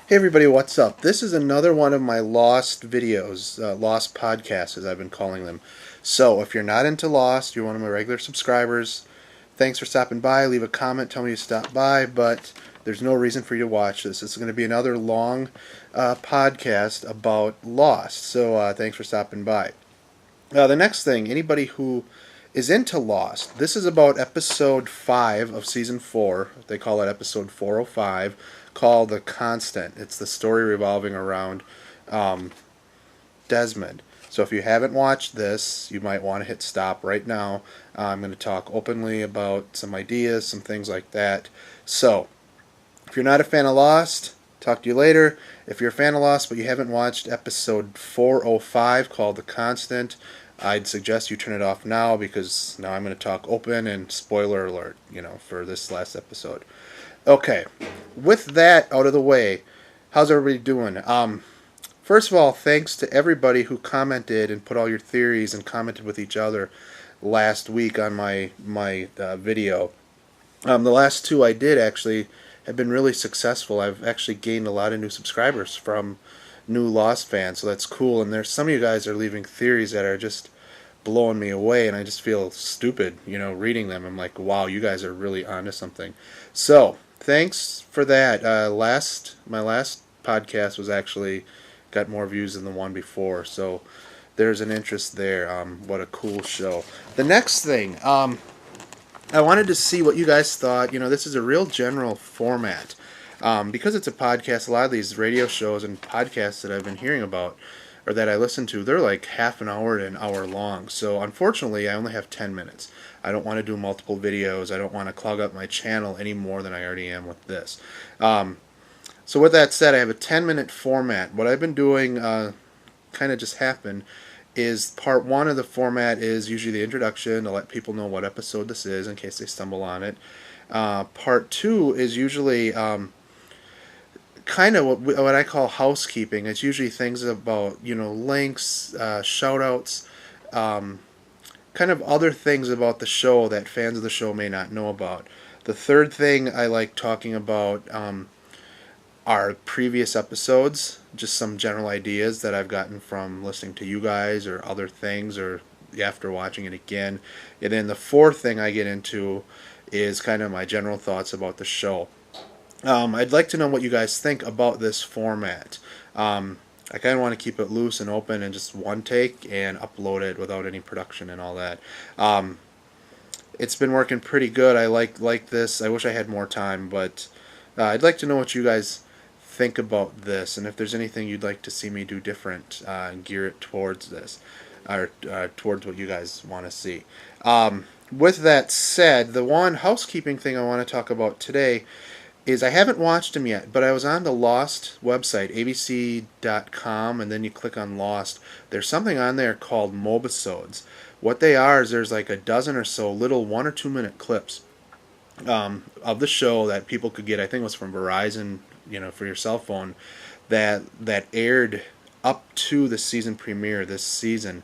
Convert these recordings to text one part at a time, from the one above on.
Hey everybody, what's up? This is another one of my Lost videos, Lost podcasts as I've been calling them. So if you're not into Lost, you're one of my regular subscribers, thanks for stopping by. Leave a comment, tell me you stopped by, but there's no reason for you to watch this. It's going to be another long podcast about Lost, so thanks for stopping by. The next thing, anybody who is into Lost, this is about episode 5 of season 4. They call it episode 405, called The Constant. It's the story revolving around um, Desmond. So if you haven't watched this, you might want to hit stop right now. I'm going to talk openly about some ideas, some things like that. So, if you're not a fan of Lost, talk to you later. If you're a fan of Lost but you haven't watched episode 405 called The Constant, I'd suggest you turn it off now because now I'm going to talk open and spoiler alert, for this last episode. Okay, with that out of the way, how's everybody doing? First of all, thanks to everybody who commented and put all your theories and commented with each other last week on my video. The last two I did actually have been really successful. I've actually gained a lot of new subscribers from new Lost fans, so that's cool. And there's some of you guys are leaving theories that are just blowing me away, and I just feel stupid, reading them. I'm like, wow, you guys are really onto something. So thanks for that. My last podcast was actually got more views than the one before, so there's an interest there. What a cool show. The next thing, I wanted to see what you guys thought. This is a real general format. Because it's a podcast, a lot of these radio shows and podcasts that I've been hearing about or that I listen to, they're like half an hour to an hour long. So unfortunately, I only have 10 minutes. I don't want to do multiple videos. I don't want to clog up my channel any more than I already am with this. So with that said, I have a 10-minute format. What I've been doing kind of just happened is part one of the format is usually the introduction to let people know what episode this is in case they stumble on it. Part two is usually kind of what I call housekeeping. It's usually things about links, shout outs, kind of other things about the show that fans of the show may not know about. The third thing I like talking about are previous episodes, just some general ideas that I've gotten from listening to you guys or other things or after watching it again. And then the fourth thing I get into is kind of my general thoughts about the show. I'd like to know what you guys think about this format. I kind of want to keep it loose and open and just one take and upload it without any production and all that. It's been working pretty good. I like this. I wish I had more time, but I'd like to know what you guys think about this and if there's anything you'd like to see me do different and gear it towards this or towards what you guys want to see. With that said, the one housekeeping thing I want to talk about today is I haven't watched them yet, but I was on the Lost website, abc.com, and then you click on Lost. There's something on there called Mobisodes. What they are is there's like a dozen or so little 1 or 2 minute clips of the show that people could get. I think it was from Verizon, for your cell phone, that aired up to the season premiere this season.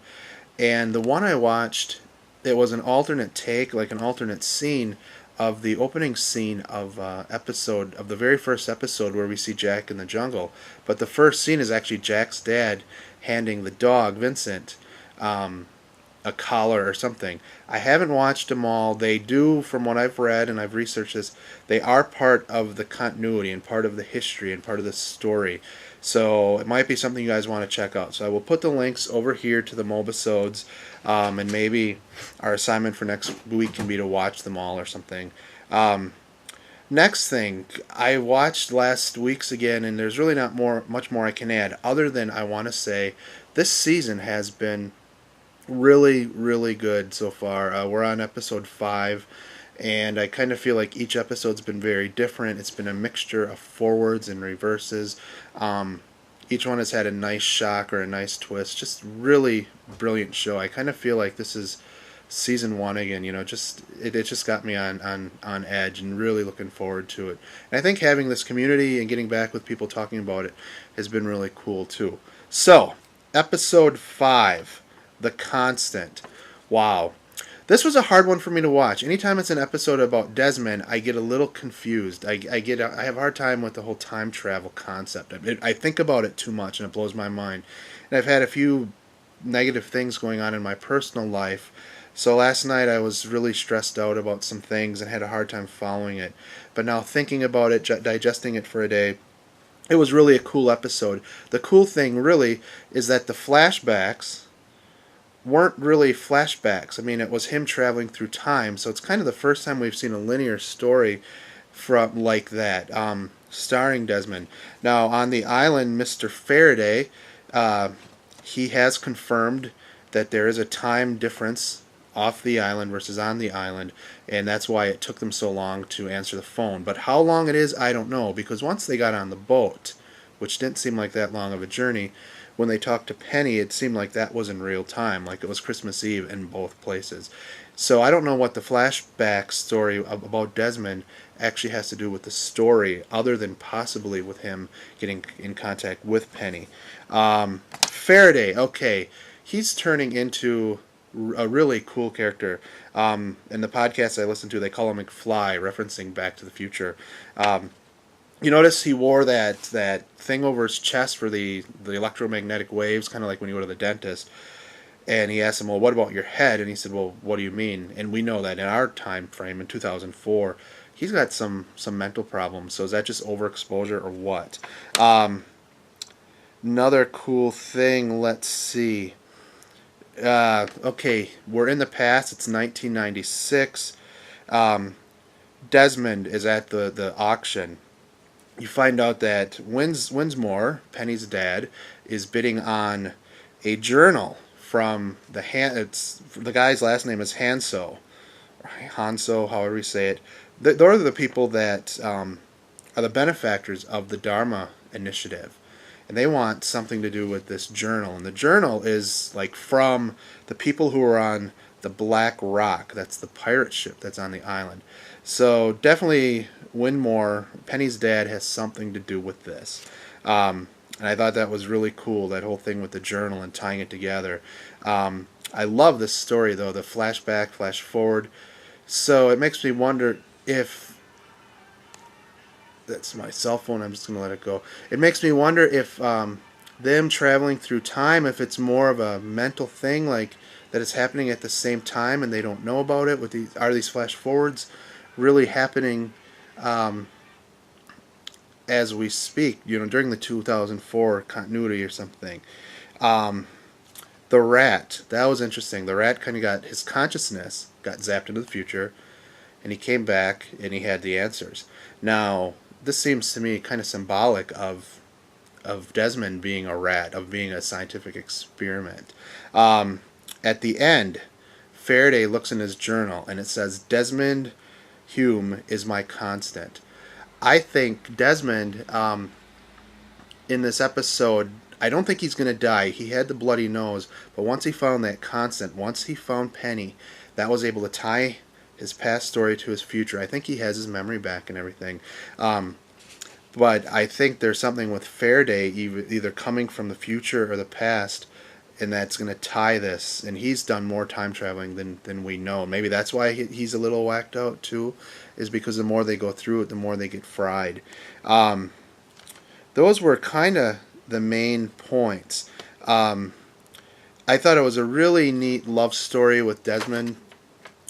And the one I watched, it was an alternate take, like an alternate scene of the opening scene of episode of the very first episode where we see Jack in the jungle. But the first scene is actually Jack's dad handing the dog Vincent a collar or something. I haven't watched them all. They do, from what I've read and I've researched this, they are part of the continuity and part of the history and part of the story. So it might be something you guys want to check out. So I will put the links over here to the Mobisodes, and maybe our assignment for next week can be to watch them all or something. Next thing, I watched last week's again, and there's really not much more I can add, other than I want to say this season has been really, really good so far. We're on episode 5, and I kind of feel like each episode's been very different. It's been a mixture of forwards and reverses. Each one has had a nice shock or a nice twist. Just really brilliant show. I kind of feel like this is season 1 again. It just got me on edge and really looking forward to it. And I think having this community and getting back with people talking about it has been really cool too. So, episode 5. The Constant. Wow. This was a hard one for me to watch. Anytime it's an episode about Desmond, I get a little confused. I have a hard time with the whole time travel concept. I think about it too much, and it blows my mind. And I've had a few negative things going on in my personal life. So last night I was really stressed out about some things and had a hard time following it. But now thinking about it, digesting it for a day, it was really a cool episode. The cool thing really is that the flashbacks weren't really flashbacks. I mean, it was him traveling through time, so it's kind of the first time we've seen a linear story from like that, starring Desmond. Now, on the island, Mr. Faraday, he has confirmed that there is a time difference off the island versus on the island, and that's why it took them so long to answer the phone. But how long it is, I don't know, because once they got on the boat, which didn't seem like that long of a journey, when they talked to Penny, it seemed like that was in real time, like it was Christmas Eve in both places. So I don't know what the flashback story about Desmond actually has to do with the story, other than possibly with him getting in contact with Penny. Faraday, okay, he's turning into a really cool character. In the podcast I listen to, they call him McFly, referencing Back to the Future. You notice he wore that thing over his chest for the electromagnetic waves, kind of like when you go to the dentist. And he asked him, well, what about your head? And he said, well, what do you mean? And we know that in our time frame, in 2004, he's got some mental problems. So is that just overexposure or what? Another cool thing, let's see. Okay, we're in the past. It's 1996. Desmond is at the auction. You find out that Winsmore, Penny's dad, is bidding on a journal from the guy's last name is Hanso, however you say it. Those are the people that are the benefactors of the Dharma Initiative, and they want something to do with this journal. And the journal is like from the people who are on the Black Rock. That's the pirate ship that's on the island. So definitely Winmore, Penny's dad, has something to do with this. And I thought that was really cool, that whole thing with the journal and tying it together. I love this story, though, the flashback, flash forward. So it makes me wonder if... That's my cell phone, I'm just going to let it go. It makes me wonder if them traveling through time, if it's more of a mental thing, like that it's happening at the same time and they don't know about it. Are these flash forwards really happening as we speak, during the 2004 continuity or something? The rat, that was interesting. The rat kind of got his consciousness, got zapped into the future, and he came back and he had the answers. Now, this seems to me kind of symbolic of Desmond being a rat, of being a scientific experiment. At the end, Faraday looks in his journal and it says, Desmond Hume is my constant. I think Desmond, in this episode, I don't think he's going to die. He had the bloody nose, but once he found that constant, once he found Penny, that was able to tie his past story to his future. I think he has his memory back and everything. But I think there's something with Faraday either coming from the future or the past, and that's going to tie this. And he's done more time traveling than we know. Maybe that's why he's a little whacked out too, is because the more they go through it, the more they get fried. Those were kind of the main points. I thought it was a really neat love story with Desmond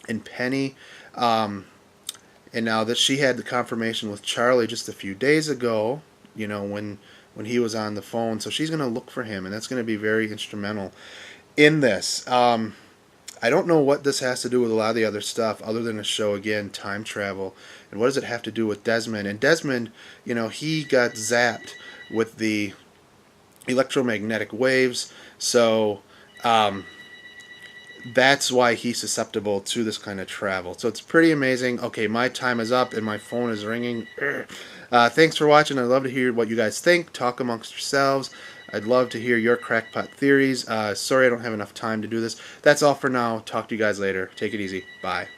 and Penny. And now that she had the confirmation with Charlie just a few days ago, when he was on the phone, so she's going to look for him, and that's going to be very instrumental in this. I don't know what this has to do with a lot of the other stuff, other than to show, again, time travel. And what does it have to do with Desmond? And Desmond, he got zapped with the electromagnetic waves, so that's why he's susceptible to this kind of travel. So it's pretty amazing. Okay, my time is up and my phone is ringing. Thanks for watching. I'd love to hear what you guys think. Talk amongst yourselves. I'd love to hear your crackpot theories. Sorry I don't have enough time to do this. That's all for now. Talk to you guys later. Take it easy. Bye.